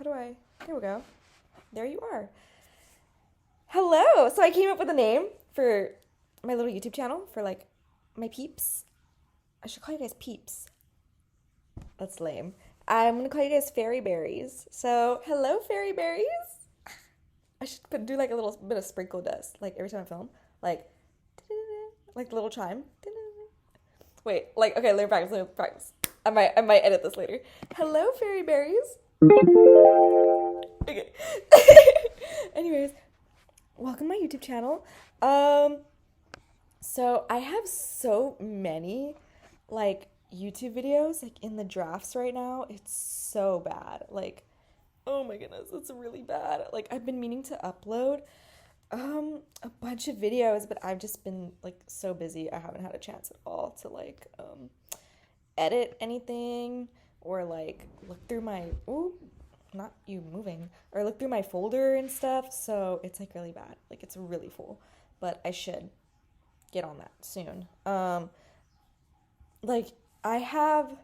There we go. There you are. Hello. So I came up with a name for my little YouTube channel for like my peeps. I should call you guys peeps. That's lame. I'm gonna call you guys fairy berries. So hello, fairy berries. I should do like a little bit of sprinkle dust, like every time I film, like the little chime. Wait, like okay, let me practice. I might edit this later. Hello, fairy berries. Okay. Anyways, welcome to my YouTube channel. So I have so many like YouTube videos like in the drafts right now. It's so bad. Like, oh my goodness, it's really bad. Like I've been meaning to upload a bunch of videos, but I've just been like so busy. I haven't had a chance at all to like edit anything or like look through my not you moving or look through my folder and stuff. So it's like really bad. Like it's really full, but I should get on that soon. Like I have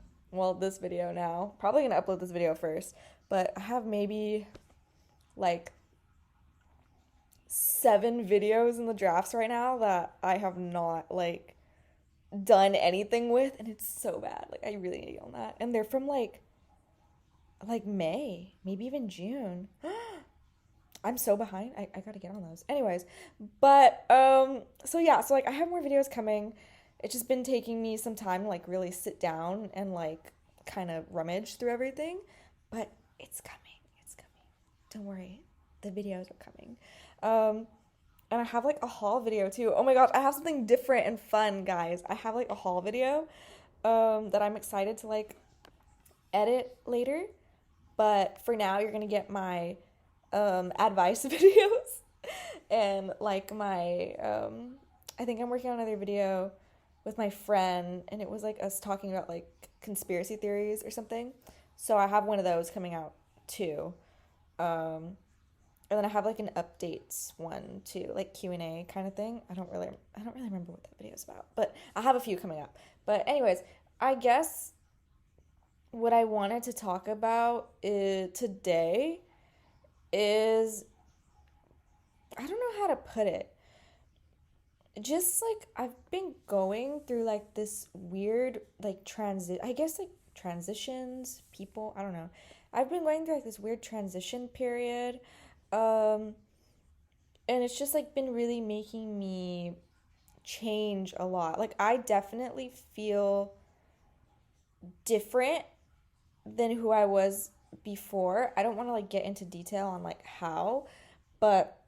this video now. Probably gonna upload this video first, but I have maybe like 7 videos in the drafts right now that I have not like done anything with, and it's so bad. Like I really need to get on that. And they're from like May, maybe even June. I'm so behind. I gotta get on those. Anyways, but so yeah, so like I have more videos coming. It's just been taking me some time to like really sit down and like kind of rummage through everything, but it's coming. It's coming. Don't worry, the videos are coming. And I have like a haul video too. Oh my gosh, I have something different and fun, guys. I have like a haul video that I'm excited to like edit later. But for now, you're gonna get my advice videos and like my I think I'm working on another video with my friend, and it was like us talking about like conspiracy theories or something. So I have one of those coming out too. And then I have like an updates one too, like Q&A kind of thing. I don't really remember what that video is about, but I have a few coming up. But anyways, I guess what I wanted to talk about today is, I don't know how to put it. Just like I've been going through like this weird like transitions, people, I don't know. I've been going through like this weird transition period. And it's just like been really making me change a lot. Like I definitely feel different than who I was before. I don't want to like get into detail on like how, but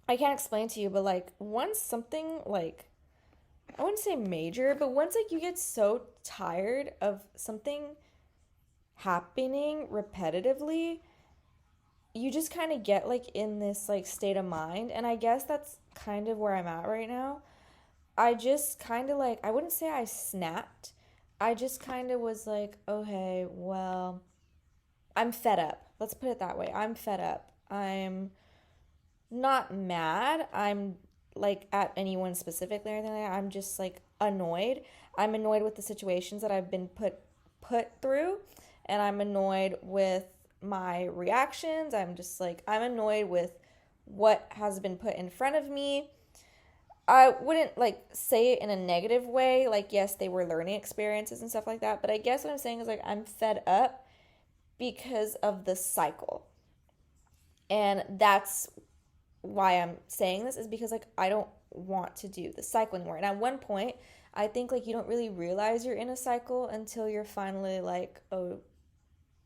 I can't explain to you, but like once something like, I wouldn't say major, but once like you get so tired of something happening repetitively, you just kind of get like in this like state of mind. And I guess that's kind of where I'm at right now. I just kind of like, I wouldn't say I snapped. I just kind of was like, okay, well, I'm fed up. Let's put it that way. I'm fed up. I'm not mad. I'm like at anyone specifically or anything like that. I'm just like annoyed. I'm annoyed with the situations that I've been put through, and I'm annoyed with my reactions. I'm annoyed with what has been put in front of me. I wouldn't like say it in a negative way. Like, yes, they were learning experiences and stuff like that. But I guess what I'm saying is like I'm fed up because of the cycle. And that's why I'm saying this, is because like I don't want to do the cycle anymore. And at one point, I think like you don't really realize you're in a cycle until you're finally like, oh,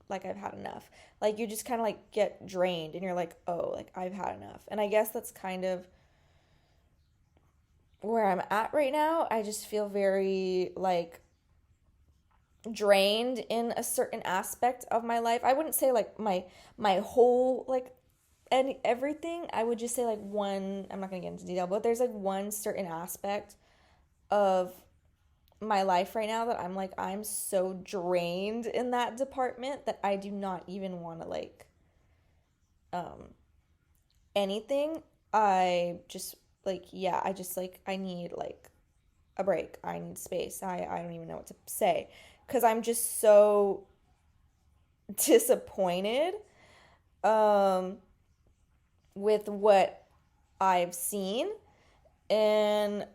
like I've had enough. Like you just kind of like get drained and you're like, oh, like I've had enough. And I guess that's kind of where I'm at right now. I just feel very like drained in a certain aspect of my life. I wouldn't say like my whole like everything. I would just say like one, I'm not going to get into detail, but there's like one certain aspect of my life right now that I'm like, I'm so drained in that department that I do not even want to like anything. I just like, yeah, I need like a break. I need space. I don't even know what to say because I'm just so disappointed um, with what I've seen. And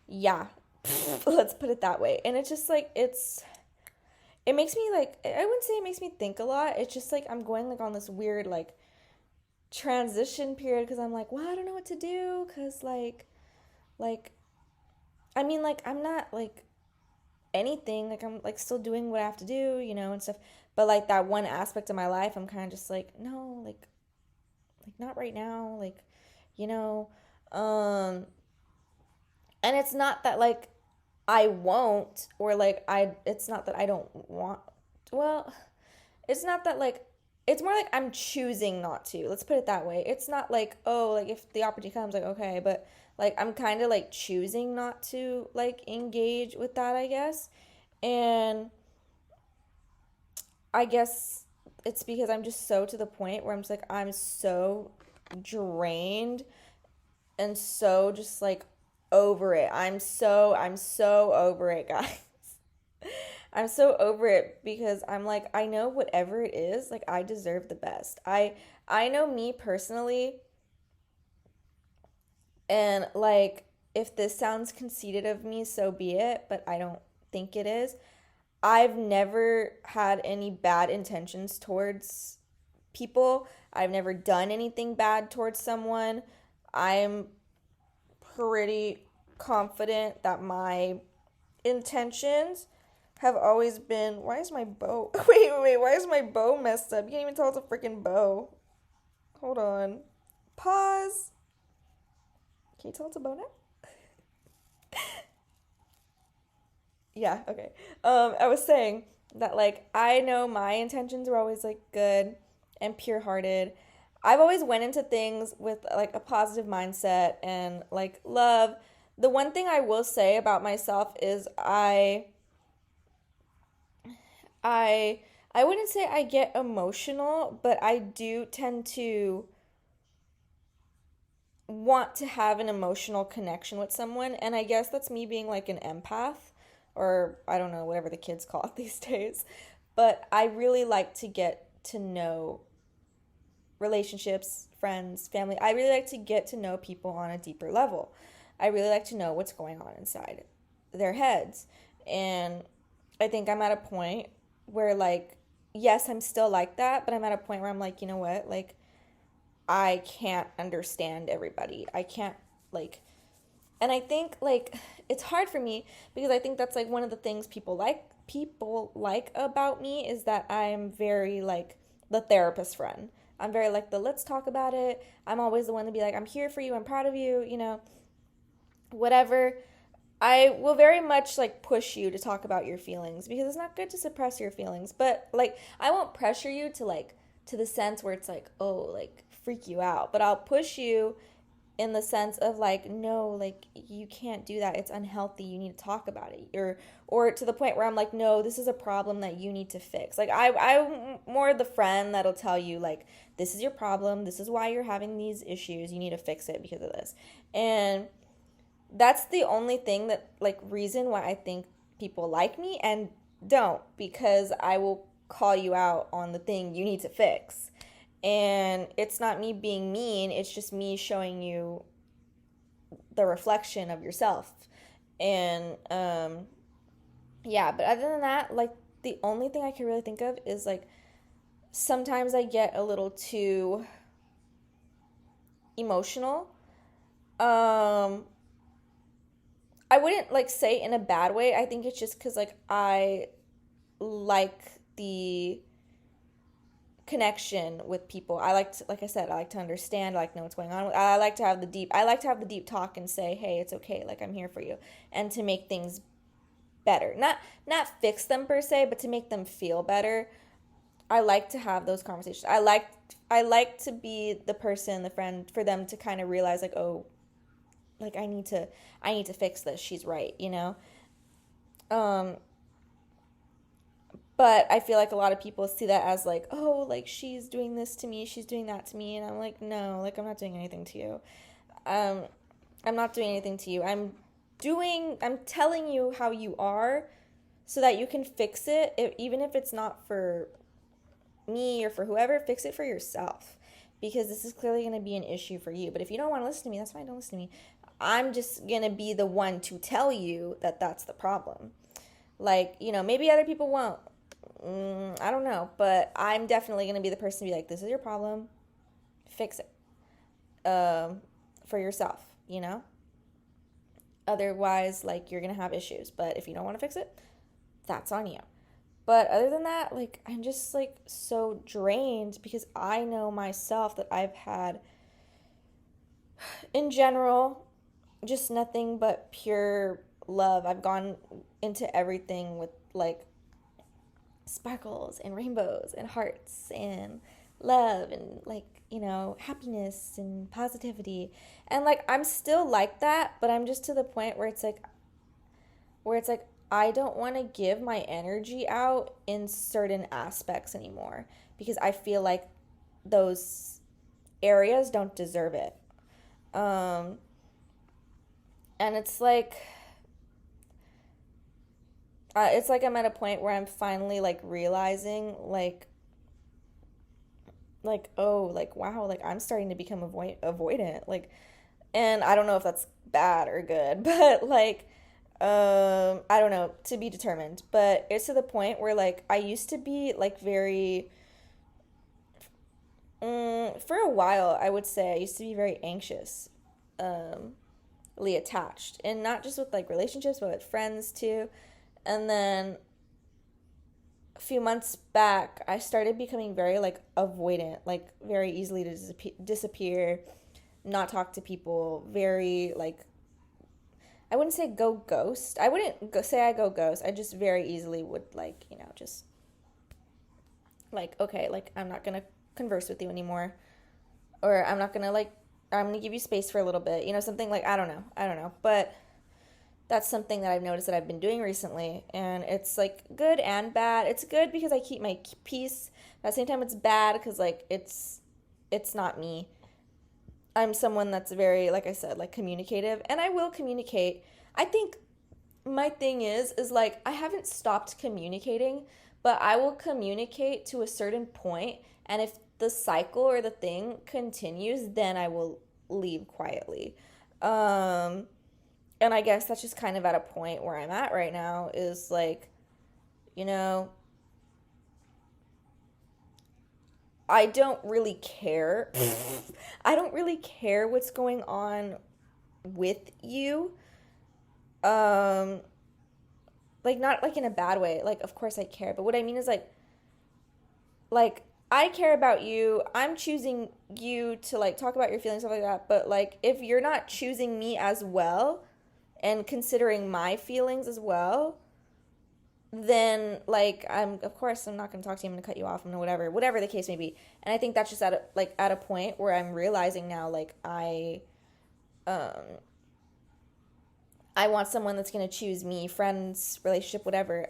yeah, let's put it that way. And it's just like, it makes me like, I wouldn't say it makes me think a lot. It's just like I'm going like on this weird like transition period because I'm like, well, I don't know what to do because like I mean, like, I'm not like anything, like I'm like still doing what I have to do, and stuff. But like that one aspect of my life, I'm kind of just like, no, like not right now, like, you know, um and it's not that like I won't, or like it's not that I don't want, well, it's not that like, it's more like I'm choosing not to. Let's put it that way. It's not like, oh, like if the opportunity comes, like okay, but like I'm kind of like choosing not to like engage with that, I guess. And I guess it's because I'm just so to the point where I'm just like I'm so drained and so just like over it. I'm so over it, guys. I'm so over it because I'm like I know whatever it is, like I deserve the best. I know me personally, and like if this sounds conceited of me, so be it, but I don't think it is. I've never had any bad intentions towards people. I've never done anything bad towards someone. I'm pretty confident that my intentions have always been. Why is my bow? Wait, why is my bow messed up? You can't even tell it's a freaking bow. Hold on. Pause. Can you tell it's a bow now? Yeah, okay. I was saying that like I know my intentions were always like good and pure-hearted. I've always went into things with like a positive mindset and like love. The one thing I will say about myself is I I wouldn't say I get emotional, but I do tend to want to have an emotional connection with someone, and I guess that's me being like an empath, or I don't know, whatever the kids call it these days. But I really like to get to know relationships, friends, family. I really like to get to know people on a deeper level. I really like to know what's going on inside their heads. And I think I'm at a point where like yes, I'm still like that, but I'm at a point where I'm like, you know what? Like I can't understand everybody. I can't like, and I think like it's hard for me because I think that's like one of the things people like about me is that I'm very like the therapist friend. I'm very like the let's talk about it. I'm always the one to be like I'm here for you. I'm proud of you, whatever. I will very much like push you to talk about your feelings because it's not good to suppress your feelings. But like I won't pressure you to like to the sense where it's like, oh, like freak you out. But I'll push you in the sense of like, no, like you can't do that. It's unhealthy. You need to talk about it. Or to the point where I'm like, no, this is a problem that you need to fix. Like I'm more the friend that'll tell you like this is your problem. This is why you're having these issues. You need to fix it because of this. And that's the only thing that like reason why I think people like me and don't, because I will call you out on the thing you need to fix. And it's not me being mean, it's just me showing you the reflection of yourself. And yeah, but other than that, like the only thing I can really think of is like sometimes I get a little too emotional. Um I wouldn't like say in a bad way. I think it's just cuz like I like the connection with people. I like to, like I said, I like to understand, I like to know what's going on. I like to have the deep talk and say, "Hey, it's okay. Like I'm here for you." And to make things better. Not fix them per se, but to make them feel better. I like to have those conversations. I like to be the person, the friend for them to kind of realize like, "Oh, like I need to fix this. She's right." Um But I feel like a lot of people see that as like, oh, like she's doing this to me, she's doing that to me, and I'm like, no, like I'm not doing anything to you. Um, I'm not doing anything to you. I'm telling you how you are so that you can fix it, even if it's not for me or for whoever, fix it for yourself, because this is clearly going to be an issue for you. But if you don't want to listen to me, that's fine, don't listen to me. I'm just going to be the one to tell you that that's the problem. Like, maybe other people won't. I don't know, but I'm definitely going to be the person to be like, this is your problem, fix it, for yourself, Otherwise, like, you're going to have issues. But if you don't want to fix it, that's on you. But other than that, like, I'm just, like, so drained because I know myself that I've had, in general, just nothing but pure love. I've gone into everything with, like, sparkles and rainbows and hearts and love and, like, happiness and positivity. And, like, I'm still like that, but I'm just to the point where it's like I don't want to give my energy out in certain aspects anymore because I feel like those areas don't deserve it. And it's like I'm at a point where I'm finally, like, realizing, oh, like, wow, like, I'm starting to become avoidant, like, and I don't know if that's bad or good, but, like, I don't know, to be determined, but it's to the point where, like, I used to be, like, very, for a while, I would say I used to be very anxious, attached, and not just with, like, relationships, but with friends, too. And then a few months back, I started becoming very, like, avoidant, like, very easily to disappear, not talk to people, very, like, I wouldn't say go ghost. I wouldn't say I go ghost. I just very easily would, like, just, like, okay, like, I'm not going to converse with you anymore. Or I'm not going to, like, I'm going to give you space for a little bit. Something like, I don't know. But that's something that I've noticed that I've been doing recently. And it's, like, good and bad. It's good because I keep my peace. At the same time, it's bad because, like, it's not me. I'm someone that's very, like I said, like, communicative, and I will communicate. I think my thing is like, I haven't stopped communicating, but I will communicate to a certain point, and if the cycle or the thing continues, then I will leave quietly. And I guess that's just kind of at a point where I'm at right now is, like, I don't really care. I don't really care what's going on with you. Um, like, not, like, in a bad way. Like, of course I care, but what I mean is, like, I care about you. I'm choosing you to, like, talk about your feelings, stuff like that. But, like, if you're not choosing me as well and considering my feelings as well, then, like, I'm not going to talk to you. I'm going to cut you off and whatever the case may be. And I think that's just at a point where I'm realizing now, like, um I want someone that's going to choose me, friends, relationship, whatever.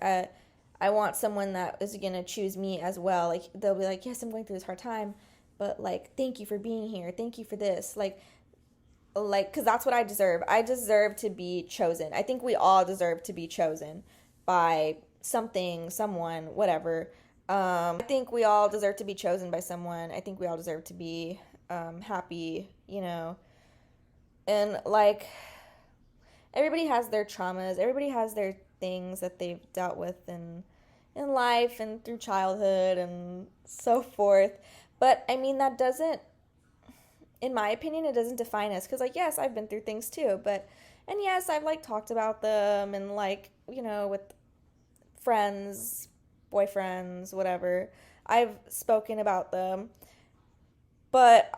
I want someone that is going to choose me as well. Like, they'll be like, yes, I'm going through this hard time, but, like, thank you for being here. Thank you for this. Like, because that's what I deserve. I deserve to be chosen. I think we all deserve to be chosen by something, someone, whatever. I think we all deserve to be chosen by someone. I think we all deserve to be happy, And, like, everybody has their traumas. Everybody has their things that they've dealt with in life and through childhood and so forth. But, I mean, that doesn't, in my opinion, it doesn't define us. Because, like, yes, I've been through things too. And yes, I've, like, talked about them and, like, with friends, boyfriends, whatever. I've spoken about them. But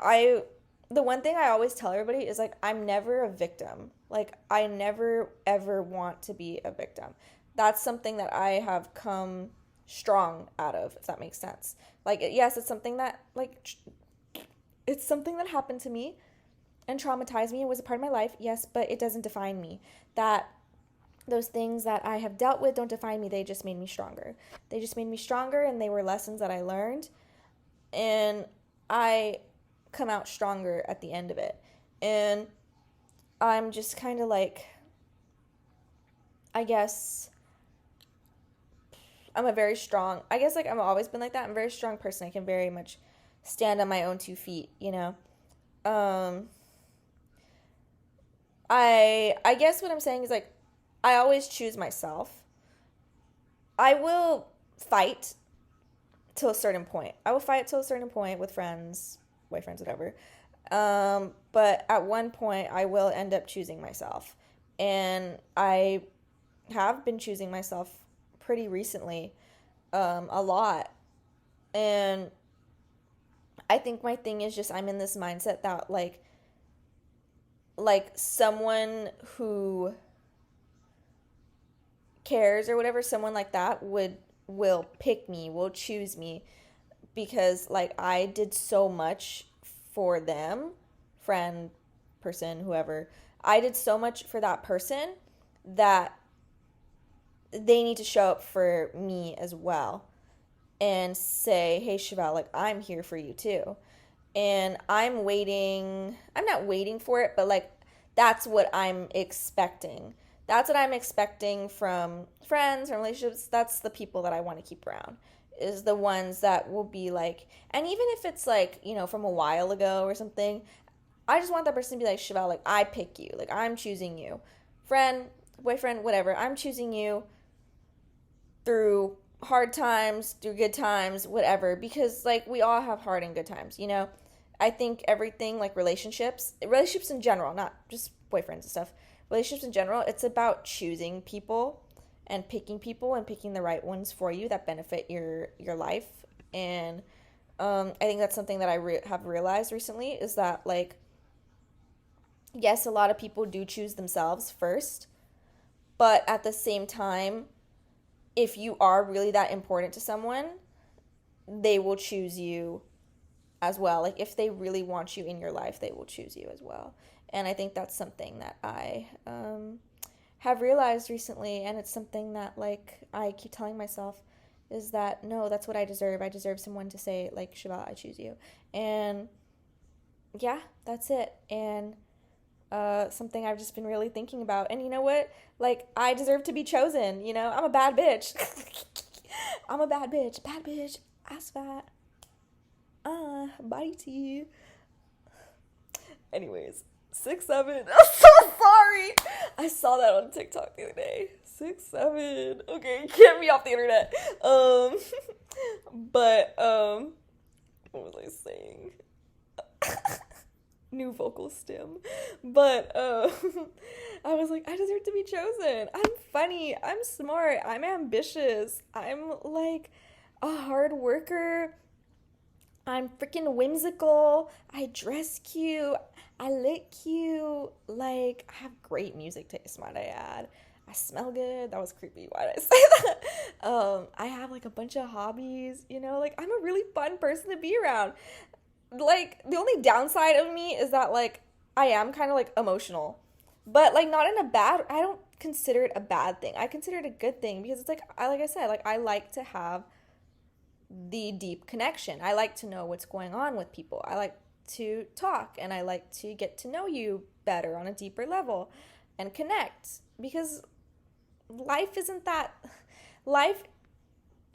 the one thing I always tell everybody is, like, I'm never a victim. Like, I never, ever want to be a victim. That's something that I have come strong out of, if that makes sense. Like, yes, it's something that, like, it's something that happened to me and traumatized me. It was a part of my life, yes, but it doesn't define me. Those things that I have dealt with don't define me. They just made me stronger. They just made me stronger, and they were lessons that I learned. And I come out stronger at the end of it. And I'm just kind of, like, I guess, I'm a very strong, I guess like I've always been like that. I'm a very strong person. I can very much stand on my own 2 feet, you know? Um, I guess what I'm saying is like I always choose myself. I will fight till a certain point. I will fight till a certain point with friends, boyfriends, whatever. But at one point, I will end up choosing myself. And I have been choosing myself pretty recently, a lot. And I think my thing is just I'm in this mindset that like someone who cares or whatever, someone like that will pick me, will choose me because like I did so much for them, friend, person, whoever. I did so much for that person that they need to show up for me as well and say, "Hey, Chevelle, like I'm here for you too." And I'm waiting. I'm not waiting for it, but like that's what I'm expecting. That's what I'm expecting from friends, from relationships. That's the people that I want to keep around. Is the ones that will be like, and even if it's like, from a while ago or something, I just want that person to be like, Chevelle, like I pick you. Like I'm choosing you. Friend, boyfriend, whatever. I'm choosing you through hard times, through good times, whatever. Because like we all have hard and good times. I think everything like relationships in general, not just boyfriends and stuff, relationships in general, it's about choosing people and picking the right ones for you that benefit your life. And I think that's something that have realized recently is that like yes, a lot of people do choose themselves first, but at the same time, if you are really that important to someone, they will choose you as well. Like if they really want you in your life, they will choose you as well. And I think that's something that I have realized recently, and it's something that like I keep telling myself is that no, that's what I deserve. I deserve someone to say like, Shiva, I choose you. And yeah, that's it. And something I've just been really thinking about. And you know what? Like I deserve to be chosen. I'm a bad bitch. I'm a bad bitch. Bad bitch. Ass fat. Body tea. Anyways, 6'7". I'm so sorry. I saw that on TikTok the other day. 6'7". Okay, get me off the internet. But what was I saying? New vocal stem. But I was like, I deserve to be chosen. I'm funny. I'm smart. I'm ambitious. I'm like a hard worker. I'm freaking whimsical. I dress cute. I look cute. Like, I have great music taste, might I add. I smell good. That was creepy. Why did I say that? I have like a bunch of hobbies, like I'm a really fun person to be around. Like, the only downside of me is that like I am kind of like emotional. But like not in a bad I don't consider it a bad thing. I consider it a good thing because it's like I said, like I like to have the deep connection. I like to know what's going on with people. I like to talk and I like to get to know you better on a deeper level and connect because life isn't that life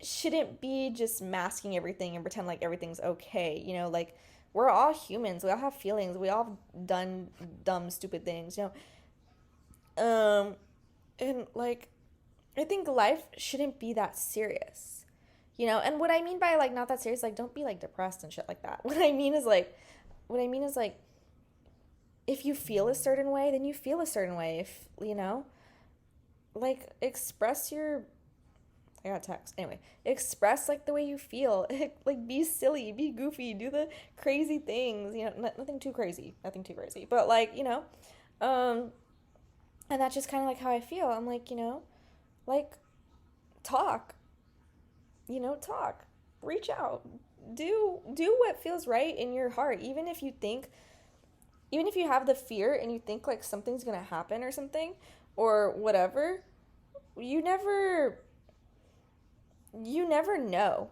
shouldn't be just masking everything and pretend like everything's okay. Like we're all humans. We all have feelings. We all have done dumb, stupid things. And like I think life shouldn't be that serious. And what I mean by like not that serious, like don't be like depressed and shit like that. What I mean is like if you feel a certain way, then you feel a certain way. If like express your I got a text. Anyway, express like the way you feel. Like be silly, be goofy, do the crazy things. Nothing too crazy, But like and that's just kind of like how I feel. I'm like like talk. Talk, reach out, do what feels right in your heart. Even if you have the fear and you think like something's gonna happen or something or whatever, you never know.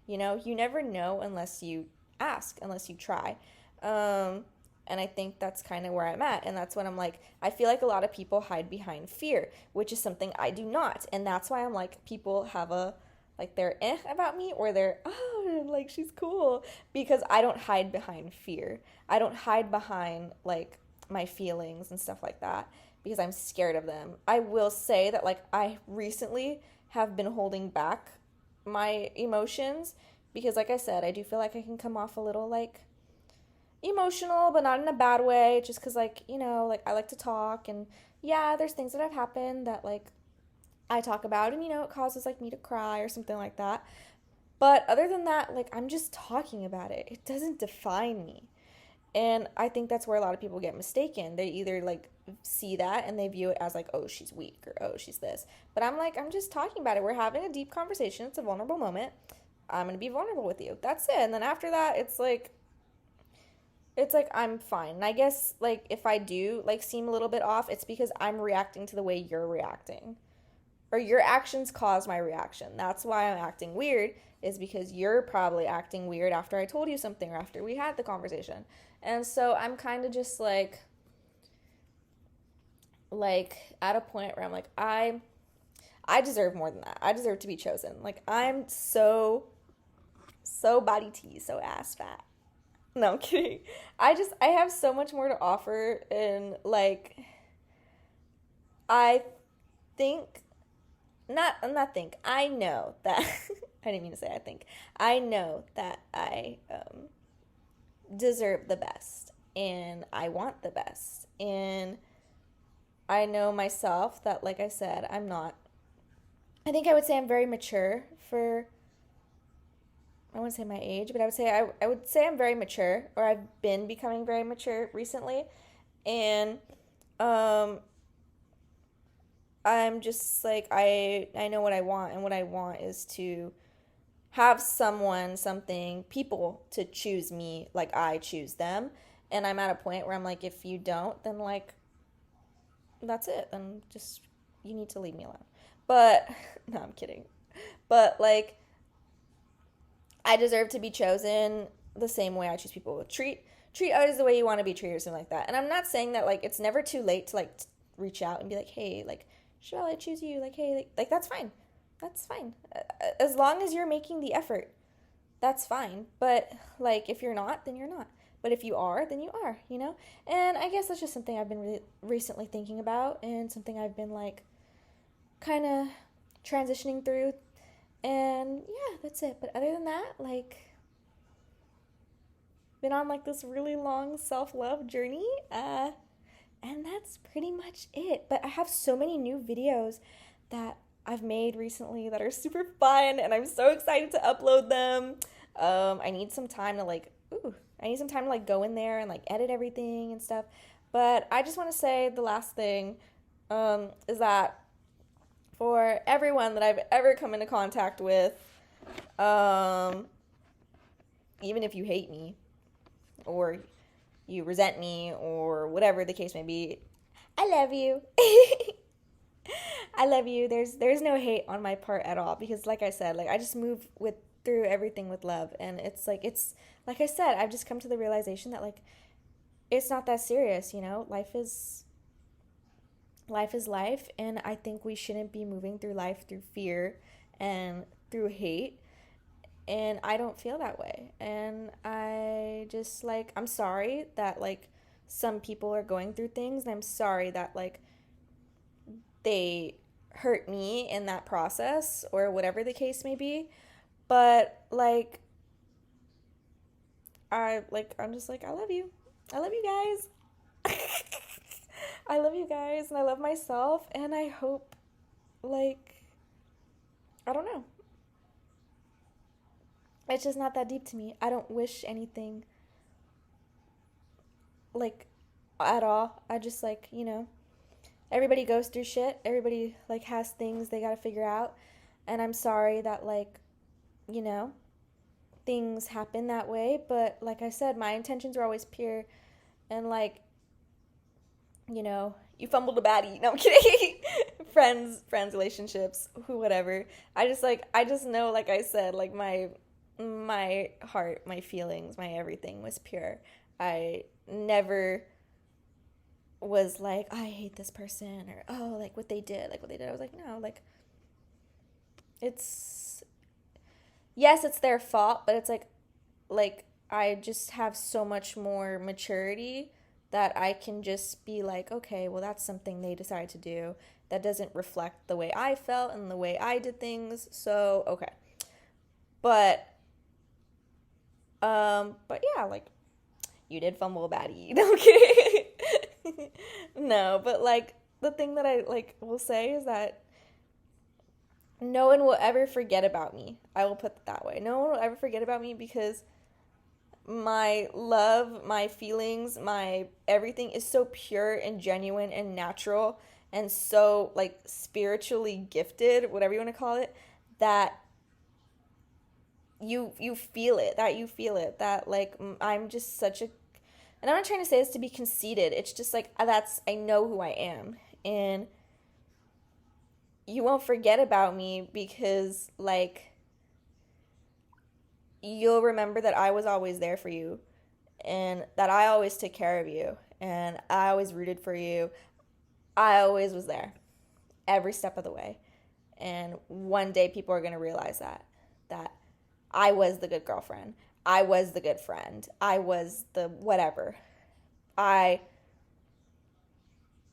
You never know unless you ask, unless you try. And I think that's kind of where I'm at. And that's when I'm like, I feel like a lot of people hide behind fear, which is something I do not. And that's why I'm like, people have a like they're about me, or they're, oh, like she's cool, because I don't hide behind fear. I don't hide behind like my feelings and stuff like that because I'm scared of them. I will say that like I recently have been holding back my emotions because like I said, I do feel like I can come off a little like emotional, but not in a bad way, just because like, like I like to talk, and yeah, there's things that have happened that like I talk about, and it causes like me to cry or something like that. But other than that, like I'm just talking about it. It doesn't define me. And I think that's where a lot of people get mistaken. They either like see that and they view it as like, oh, she's weak, or oh, she's this. But I'm like, I'm just talking about it. We're having a deep conversation. It's a vulnerable moment. I'm going to be vulnerable with you. That's it. And then after that, it's like I'm fine. And I guess like if I do like seem a little bit off, it's because I'm reacting to the way you're reacting. Or your actions cause my reaction. That's why I'm acting weird, is because you're probably acting weird after I told you something or after we had the conversation. And so I'm kind of just like at a point where I'm like I deserve more than that. I deserve to be chosen. Like I'm so body tea, so ass fat. No, I'm kidding. I have so much more to offer, and like I think not think. I know that I didn't mean to say I think. I know that I deserve the best, and I want the best. And I know myself that like I said, I'm not, I think I would say I'm very mature for, I wouldn't say my age, but I would say I'm very mature, or I've been becoming very mature recently. And um I'm just like I know what I want, and what I want is to have someone, something, people to choose me like I choose them. And I'm at a point where I'm like, if you don't, then like that's it. Then just you need to leave me alone. But no, I'm kidding. But like I deserve to be chosen the same way I choose people. Treat others the way you want to be treated, or something like that. And I'm not saying that like it's never too late to like reach out and be like, hey, like, shall I choose you? Like, hey, like that's fine. That's fine. As long as you're making the effort, that's fine. But like if you're not, then you're not. But if you are, then you are. And I guess that's just something I've been recently thinking about, and something I've been like kind of transitioning through. And yeah, that's it. But other than that, like been on like this really long self-love journey. And that's pretty much it. But I have so many new videos that I've made recently that are super fun, and I'm so excited to upload them. I need some time to go in there and like edit everything and stuff. But I just want to say the last thing is that for everyone that I've ever come into contact with, even if you hate me or you resent me or whatever the case may be, I love you. I love you. There's no hate on my part at all, because like I said, like I just move through everything with love, and it's like I said, I've just come to the realization that like it's not that serious, life is life, and I think we shouldn't be moving through life through fear and through hate. And I don't feel that way. And I just like, I'm sorry that like some people are going through things, and I'm sorry that like they hurt me in that process, or whatever the case may be. But like I'm just like, I love you. I love you guys. I love you guys, and I love myself, and I hope like I don't know. It's just not that deep to me. I don't wish anything like at all. I just like, everybody goes through shit. Everybody like has things they got to figure out. And I'm sorry that like, you know, things happen that way, but like I said, my intentions were always pure. And like, you fumbled a baddie. No, I'm kidding. friends, relationships, who, whatever. I just know, like I said, like my heart, my feelings, my everything was pure. I never was like, I hate this person, or oh, like what they did. I was like, no, like it's yes, it's their fault, but it's like I just have so much more maturity that I can just be like, okay, well, that's something they decided to do. That doesn't reflect the way I felt and the way I did things. So, okay. But but yeah, like you did fumble baddie. Okay. No, but like the thing that I like will say is that no one will ever forget about me. I will put it that way. No one will ever forget about me because my love, my feelings, my everything is so pure and genuine and natural and so like spiritually gifted, whatever you want to call it, that you feel it, that like I'm just such a, and I'm not trying to say this to be conceited. It's just like that's, I know who I am, and you won't forget about me because like you'll remember that I was always there for you and that I always took care of you and I always rooted for you. I always was there every step of the way. And one day people are going to realize that I was the good girlfriend. I was the good friend. I was the whatever. I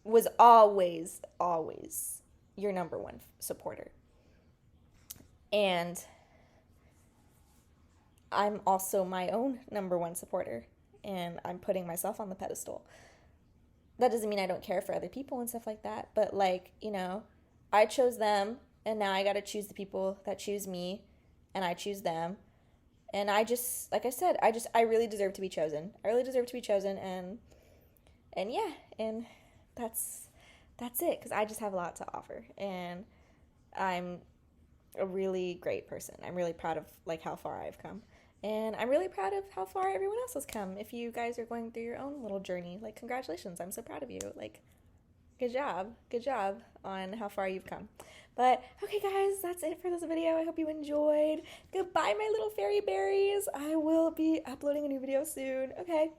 was always your number one supporter. And I'm also my own number one supporter. And I'm putting myself on the pedestal. That doesn't mean I don't care for other people and stuff like that. But like, you know, I chose them and now I got to choose the people that choose me and I choose them. And I just, like I said, I really deserve to be chosen. I really deserve to be chosen. And yeah, and that's it, because I just have a lot to offer, and I'm a really great person. I'm really proud of like how far I've come, and I'm really proud of how far everyone else has come. If you guys are going through your own little journey, like congratulations, I'm so proud of you. Like good job on how far you've come. But okay guys, that's it for this video. I hope you enjoyed. Goodbye my little fairy berries. I will be uploading a new video soon. Okay,